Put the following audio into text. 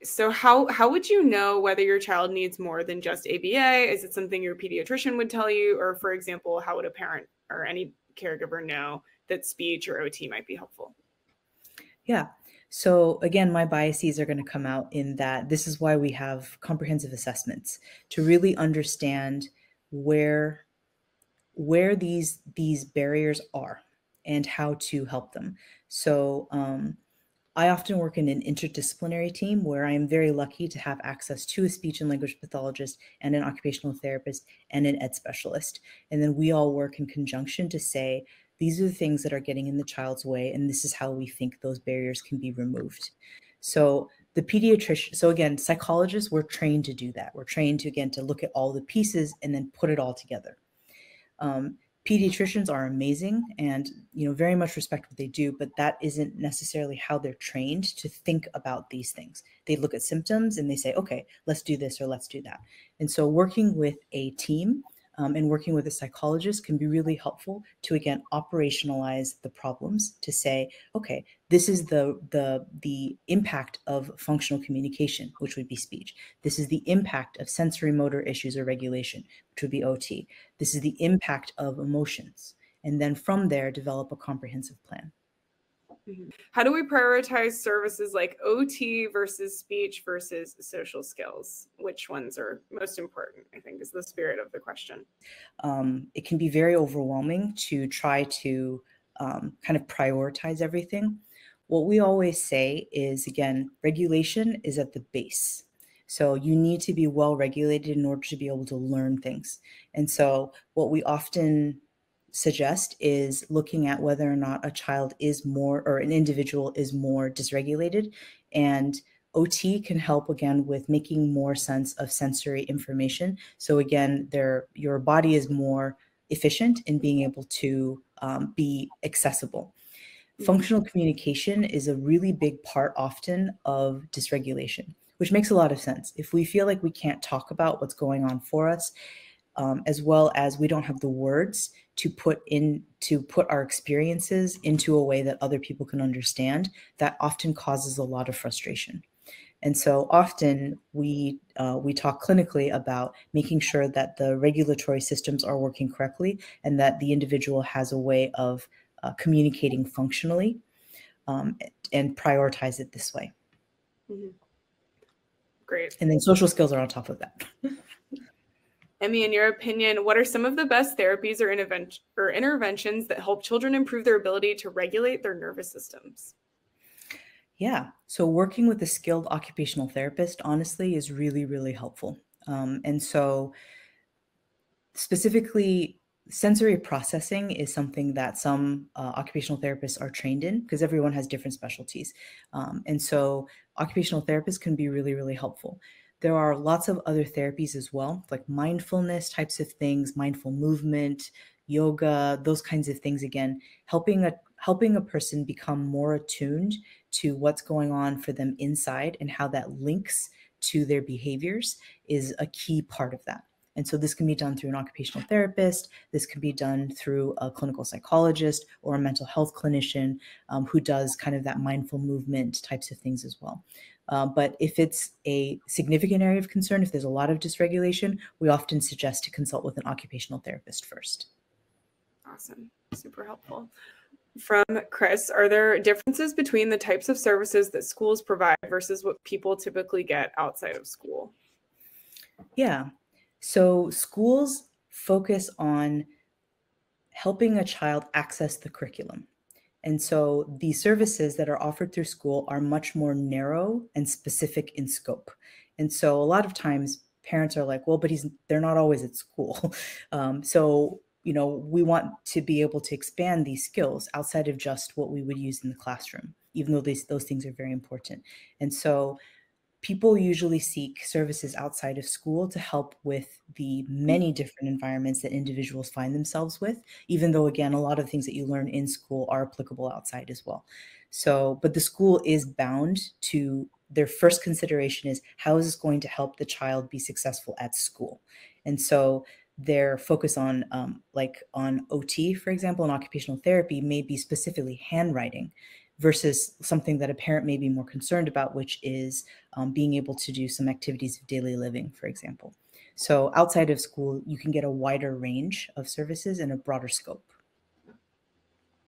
So how would you know whether your child needs more than just ABA? Is it something your pediatrician would tell you? Or for example, how would a parent or any caregiver know that speech or OT might be helpful? Yeah. So again, my biases are going to come out in that this is why we have comprehensive assessments to really understand where these barriers are and how to help them. So I often work in an interdisciplinary team where I am very lucky to have access to a speech and language pathologist and an occupational therapist and an ed specialist. And then we all work in conjunction to say, these are the things that are getting in the child's way, and this is how we think those barriers can be removed. So the pediatrician, so again, psychologists, we're trained to do that. We're trained to, again, to look at all the pieces and then put it all together. Um, Pediatricians are amazing and very much respect what they do, but that isn't necessarily how they're trained to think about these things. They look at symptoms and they say, okay, let's do this or let's do that. And so working with a team and working with a psychologist can be really helpful to, again, operationalize the problems, to say, okay, this is the impact of functional communication, which would be speech. This is the impact of sensory motor issues or regulation, which would be OT. This is the impact of emotions. And then from there, develop a comprehensive plan. How do we prioritize services like OT versus speech versus social skills? Which ones are most important, I think, is the spirit of the question. It can be very overwhelming to try to kind of prioritize everything. What we always say is, again, regulation is at the base. So you need to be well regulated in order to be able to learn things. And so what we often suggest is looking at whether or not a child is more, or an individual is more dysregulated. And OT can help, again, with making more sense of sensory information. So again, your body is more efficient in being able to be accessible. Functional communication is a really big part often of dysregulation, which makes a lot of sense. If we feel like we can't talk about what's going on for us, as well as we don't have the words to put our experiences into a way that other people can understand, that often causes a lot of frustration. And so often we talk clinically about making sure that the regulatory systems are working correctly and that the individual has a way of communicating functionally, and prioritize it this way. Mm-hmm. Great. And then social skills are on top of that. Emmy, in your opinion, what are some of the best therapies or interventions that help children improve their ability to regulate their nervous systems? Yeah, so working with a skilled occupational therapist, honestly, is really, really helpful. And so specifically, sensory processing is something that some occupational therapists are trained in, because everyone has different specialties. And so occupational therapists can be really, really helpful. There are lots of other therapies as well, like mindfulness types of things, mindful movement, yoga, those kinds of things. Again, helping a person become more attuned to what's going on for them inside and how that links to their behaviors is a key part of that. And so this can be done through an occupational therapist. This can be done through a clinical psychologist or a mental health clinician who does kind of that mindful movement types of things as well. But if it's a significant area of concern, if there's a lot of dysregulation, we often suggest to consult with an occupational therapist first. Awesome. Super helpful. From Chris, are there differences between the types of services that schools provide versus what people typically get outside of school? Yeah. So schools focus on helping a child access the curriculum. And so the services that are offered through school are much more narrow and specific in scope. And so a lot of times parents are like, well, but they're not always at school. So we want to be able to expand these skills outside of just what we would use in the classroom, even though those things are very important. And so people usually seek services outside of school to help with the many different environments that individuals find themselves with, even though, again, a lot of things that you learn in school are applicable outside as well. So, but the school is bound to, their first consideration is, how is this going to help the child be successful at school? And so their focus on on OT, for example, and occupational therapy may be specifically handwriting. versus something that a parent may be more concerned about, which is being able to do some activities of daily living, for example. So outside of school, you can get a wider range of services and a broader scope.